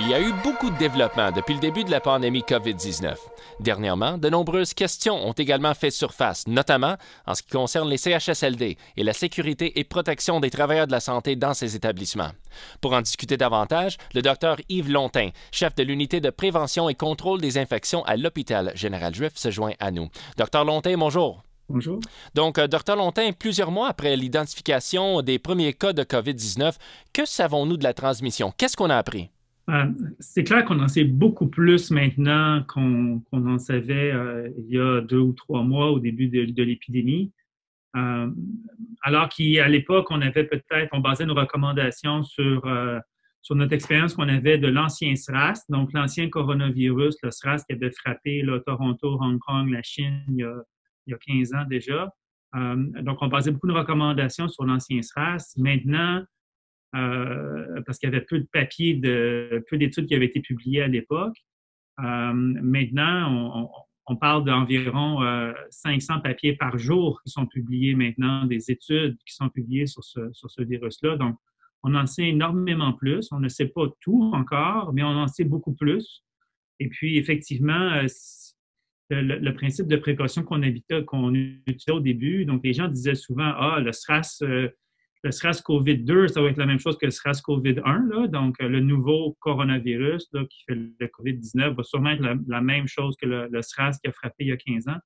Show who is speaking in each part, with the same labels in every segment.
Speaker 1: Il y a eu beaucoup de développement depuis le début de la pandémie COVID-19. Dernièrement, de nombreuses questions ont également fait surface, notamment en ce qui concerne les CHSLD et la sécurité et protection des travailleurs de la santé dans ces établissements. Pour en discuter davantage, le Dr Yves Lontin, chef de l'unité de prévention et contrôle des infections à l'hôpital Général-Juif, se joint à nous. Dr Lontin, bonjour.
Speaker 2: Bonjour.
Speaker 1: Donc, Dr Lontin, plusieurs mois après l'identification des premiers cas de COVID-19, que savons-nous de la transmission? Qu'est-ce qu'on a appris?
Speaker 2: C'est clair qu'on en sait beaucoup plus maintenant qu'on en savait il y a 2 ou 3 mois au début de l'épidémie. Alors qu'à l'époque, on basait nos recommandations sur notre expérience qu'on avait de l'ancien SRAS, donc l'ancien coronavirus, le SRAS qui avait frappé là, Toronto, Hong Kong, la Chine il y a 15 ans déjà. Donc, on basait beaucoup de recommandations sur l'ancien SRAS. Maintenant, parce qu'il y avait peu de papiers, peu d'études qui avaient été publiées à l'époque. Maintenant, on parle d'environ 500 papiers par jour qui sont publiés maintenant, des études qui sont publiées sur ce virus-là. Donc, on en sait énormément plus. On ne sait pas tout encore, mais on en sait beaucoup plus. Et puis, effectivement, le principe de précaution qu'on utilisait au début, donc les gens disaient souvent, le SRAS-CoV-2, ça va être la même chose que le SRAS-CoV-1, là. Donc, le nouveau coronavirus là, qui fait le COVID-19 va sûrement être la même chose que le SRAS qui a frappé il y a 15 ans.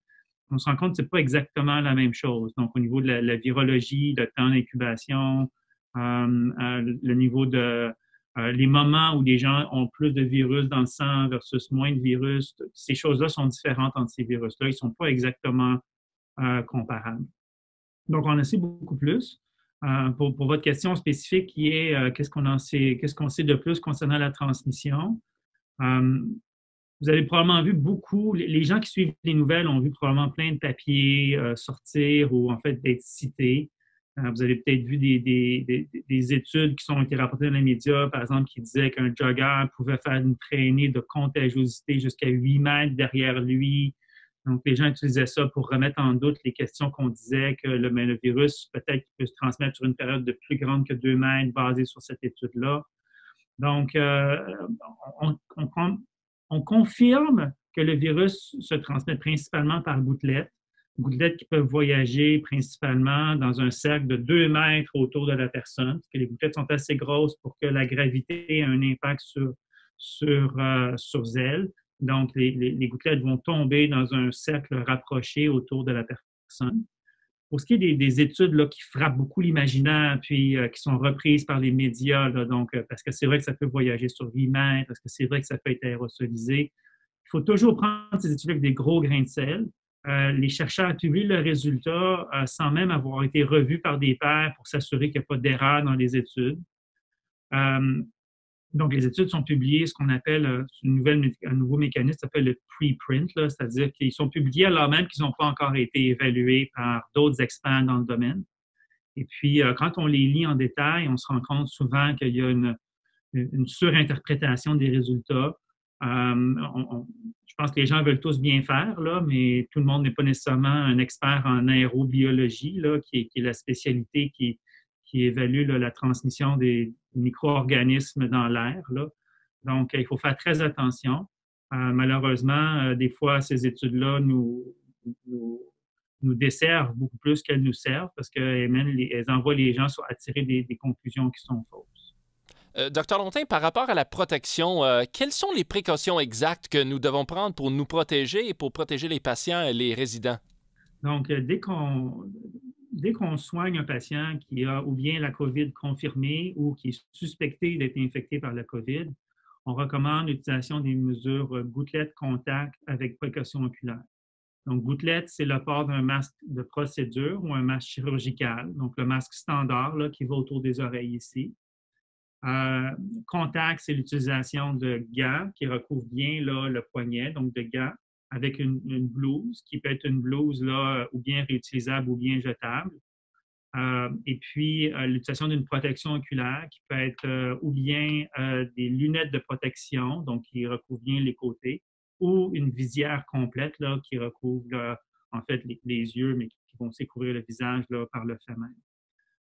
Speaker 2: On se rend compte que ce n'est pas exactement la même chose. Donc, au niveau de la virologie, le temps d'incubation, le niveau les moments où les gens ont plus de virus dans le sang versus moins de virus, ces choses-là sont différentes entre ces virus-là. Ils ne sont pas exactement comparables. Donc, on en sait beaucoup plus. Pour votre question spécifique qui est qu'est-ce qu'on sait de plus concernant la transmission. Vous avez probablement vu beaucoup, les gens qui suivent les nouvelles ont vu probablement plein de papiers sortir ou en fait d'être cités. Vous avez peut-être vu des études qui ont été rapportées dans les médias, par exemple, qui disaient qu'un jogger pouvait faire une traînée de contagiosité jusqu'à 8 mètres derrière lui. Donc, les gens utilisaient ça pour remettre en doute les questions qu'on disait que le virus, peut-être peut se transmettre sur une période de plus grande que 2 mètres basée sur cette étude-là. Donc, on confirme que le virus se transmet principalement par gouttelettes qui peuvent voyager principalement dans un cercle de 2 mètres autour de la personne, parce que les gouttelettes sont assez grosses pour que la gravité ait un impact sur elles. Donc, les gouttelettes vont tomber dans un cercle rapproché autour de la personne. Pour ce qui est des études là, qui frappent beaucoup l'imaginaire, puis qui sont reprises par les médias, là, donc, parce que c'est vrai que ça peut voyager sur 8 mètres, parce que c'est vrai que ça peut être aérosolisé, il faut toujours prendre ces études avec des gros grains de sel. Les chercheurs publient le résultat sans même avoir été revus par des pairs pour s'assurer qu'il n'y a pas d'erreur dans les études. Donc, les études sont publiées, ce qu'on appelle un nouveau mécanisme qui s'appelle le preprint, c'est-à-dire qu'ils sont publiés alors même qu'ils n'ont pas encore été évalués par d'autres experts dans le domaine. Et puis, quand on les lit en détail, on se rend compte souvent qu'il y a une surinterprétation des résultats. Je pense que les gens veulent tous bien faire, là, mais tout le monde n'est pas nécessairement un expert en aérobiologie, là, qui est la spécialité qui évalue là, la transmission des micro-organismes dans l'air. Là. Donc, il faut faire très attention. Malheureusement, des fois, ces études-là nous desservent beaucoup plus qu'elles nous servent parce qu'elles envoient les gens à tirer des conclusions qui sont fausses.
Speaker 1: Docteur Lontin, par rapport à la protection, quelles sont les précautions exactes que nous devons prendre pour nous protéger et pour protéger les patients et les résidents?
Speaker 2: Donc, dès qu'on soigne un patient qui a ou bien la COVID confirmée ou qui est suspecté d'être infecté par la COVID, on recommande l'utilisation des mesures gouttelettes contact avec précaution oculaire. Donc, gouttelette, c'est le port d'un masque de procédure ou un masque chirurgical, donc le masque standard là, qui va autour des oreilles ici. Contact, c'est l'utilisation de gants qui recouvrent bien là, le poignet, donc de gants avec une blouse qui peut être une blouse là, ou bien réutilisable ou bien jetable. Et puis, l'utilisation d'une protection oculaire qui peut être ou bien des lunettes de protection, donc qui recouvrent bien les côtés, ou une visière complète là, qui recouvre là, en fait les yeux, mais qui vont aussi couvrir le visage là, par le fait même.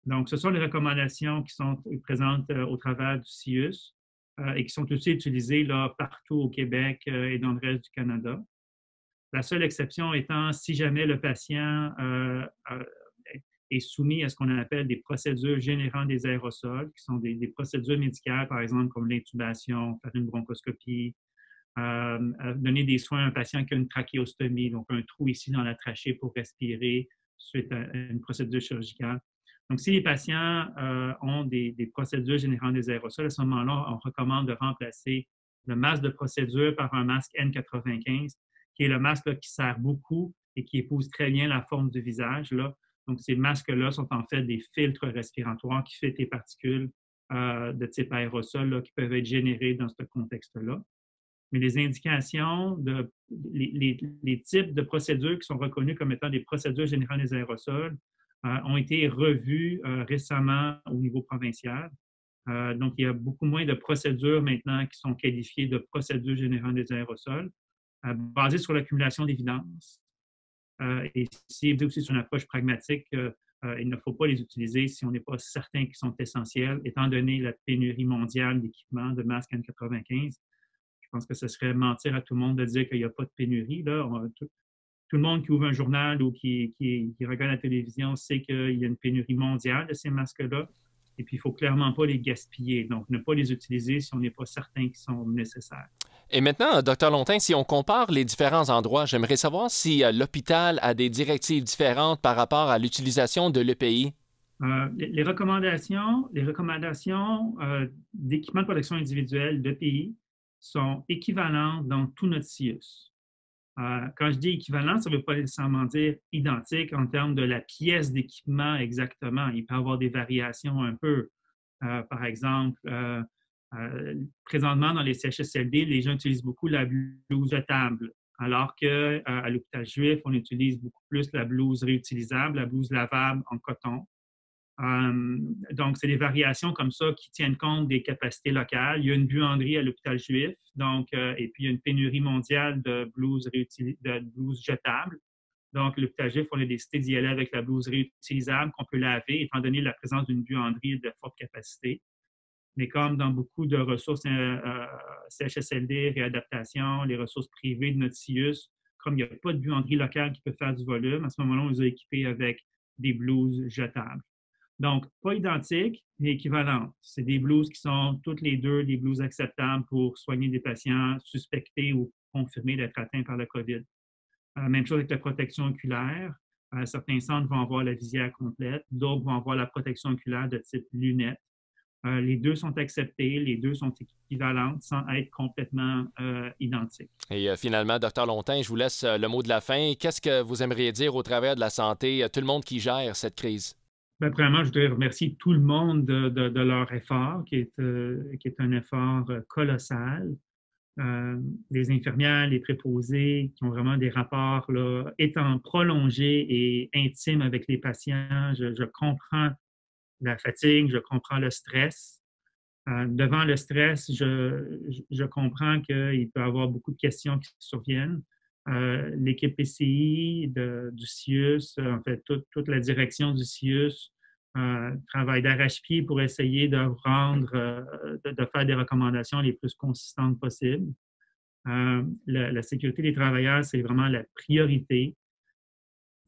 Speaker 2: Donc, ce sont les recommandations qui sont présentes au travers du CIUS. et qui sont aussi utilisés là, partout au Québec et dans le reste du Canada. La seule exception étant si jamais le patient est soumis à ce qu'on appelle des procédures générant des aérosols, qui sont des procédures médicales, par exemple, comme l'intubation, faire une bronchoscopie, donner des soins à un patient qui a une trachéostomie, donc un trou ici dans la trachée pour respirer suite à une procédure chirurgicale. Donc, si les patients ont des procédures générant des aérosols, à ce moment-là, on recommande de remplacer le masque de procédure par un masque N95, qui est le masque là, qui sert beaucoup et qui épouse très bien la forme du visage. Là. Donc, ces masques-là sont en fait des filtres respiratoires qui filtrent les particules de type aérosol là, qui peuvent être générées dans ce contexte-là. Mais les indications, les types de procédures qui sont reconnues comme étant des procédures générales des aérosols ont été revus récemment au niveau provincial. Donc, il y a beaucoup moins de procédures maintenant qui sont qualifiées de procédures générales des aérosols, basées sur l'accumulation d'évidence. Et c'est aussi sur une approche pragmatique. Il ne faut pas les utiliser si on n'est pas certain qu'ils sont essentiels, étant donné la pénurie mondiale d'équipements de masques N95. Je pense que ce serait mentir à tout le monde de dire qu'il n'y a pas de pénurie. Là. Tout le monde qui ouvre un journal ou qui regarde la télévision sait qu'il y a une pénurie mondiale de ces masques-là. Et puis, il ne faut clairement pas les gaspiller. Donc, ne pas les utiliser si on n'est pas certain qu'ils sont nécessaires.
Speaker 1: Et maintenant, Dr Lontin, si on compare les différents endroits, j'aimerais savoir si l'hôpital a des directives différentes par rapport à l'utilisation de l'EPI.
Speaker 2: Les recommandations d'équipements de protection individuelle d'EPI sont équivalentes dans tout notre CIUS. Quand je dis équivalent, ça ne veut pas nécessairement dire identique en termes de la pièce d'équipement exactement. Il peut y avoir des variations un peu. Par exemple, présentement, dans les CHSLD, les gens utilisent beaucoup la blouse jetable, alors qu'à l'hôpital juif, on utilise beaucoup plus la blouse réutilisable, la blouse lavable en coton. Donc, c'est des variations comme ça qui tiennent compte des capacités locales. Il y a une buanderie à l'hôpital juif, donc, et puis il y a une pénurie mondiale de blouses jetables. Donc, l'hôpital juif, on a décidé d'y aller avec la blouse réutilisable qu'on peut laver, étant donné la présence d'une buanderie de forte capacité. Mais comme dans beaucoup de ressources CHSLD, réadaptation, les ressources privées de notre CIUS, comme il n'y a pas de buanderie locale qui peut faire du volume, à ce moment-là, on les a équipés avec des blouses jetables. Donc, pas identiques, mais équivalentes. C'est des blouses qui sont toutes les deux des blouses acceptables pour soigner des patients suspectés ou confirmés d'être atteints par la COVID. Même chose avec la protection oculaire. Certains centres vont avoir la visière complète, d'autres vont avoir la protection oculaire de type lunettes. Les deux sont acceptés, les deux sont équivalentes sans être complètement identiques.
Speaker 1: Et finalement, Dr Lontin, je vous laisse le mot de la fin. Qu'est-ce que vous aimeriez dire au travers de la santé, tout le monde qui gère cette crise?
Speaker 2: Bien, premièrement, je voudrais remercier tout le monde de leur effort, qui est un effort colossal. Les infirmières, les préposés, qui ont vraiment des rapports là, étant prolongés et intimes avec les patients. Je comprends la fatigue, je comprends le stress. Devant le stress, je comprends qu'il peut y avoir beaucoup de questions qui surviennent. L'équipe PCI du CIUS, en fait, toute la direction du CIUS travaille d'arrache-pied pour essayer de faire des recommandations les plus consistantes possibles. La sécurité des travailleurs, c'est vraiment la priorité.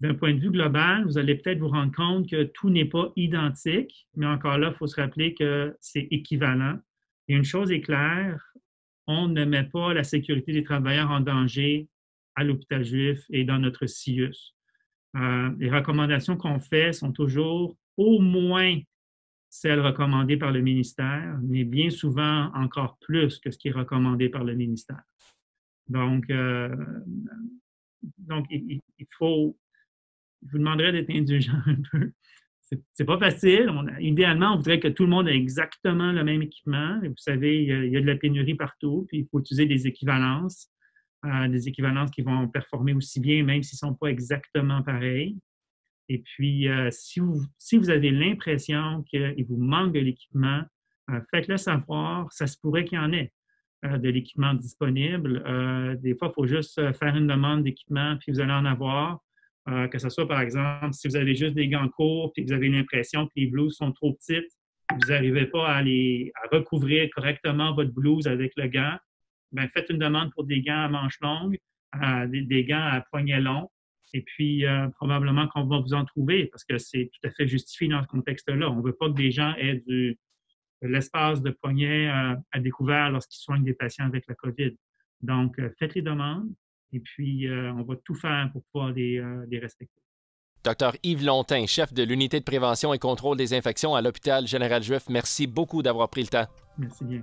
Speaker 2: D'un point de vue global, vous allez peut-être vous rendre compte que tout n'est pas identique, mais encore là, il faut se rappeler que c'est équivalent. Et une chose est claire, on ne met pas la sécurité des travailleurs en danger à l'hôpital juif et dans notre CIUS. Les recommandations qu'on fait sont toujours au moins celles recommandées par le ministère, mais bien souvent encore plus que ce qui est recommandé par le ministère. Donc il faut... Je vous demanderais d'être indulgent un peu. C'est pas facile. Idéalement, on voudrait que tout le monde ait exactement le même équipement. Et vous savez, il y a de la pénurie partout, puis il faut utiliser des équivalences qui vont performer aussi bien, même s'ils ne sont pas exactement pareils. Et puis, si vous avez l'impression qu'il vous manque de l'équipement, faites-le savoir. Ça se pourrait qu'il y en ait de l'équipement disponible. Des fois, il faut juste faire une demande d'équipement, puis vous allez en avoir. Que ce soit, par exemple, si vous avez juste des gants courts et que vous avez l'impression que les blouses sont trop petites, vous n'arrivez pas à recouvrir correctement votre blouse avec le gant, bien, faites une demande pour des gants à manches longues, des gants à poignets longs, et puis probablement qu'on va vous en trouver parce que c'est tout à fait justifié dans ce contexte-là. On ne veut pas que des gens aient de l'espace de poignet à découvert lorsqu'ils soignent des patients avec la COVID. Donc, faites les demandes et puis on va tout faire pour pouvoir les respecter.
Speaker 1: Dr Yves Lontin, chef de l'unité de prévention et contrôle des infections à l'hôpital Général Juif, merci beaucoup d'avoir pris le temps.
Speaker 2: Merci bien.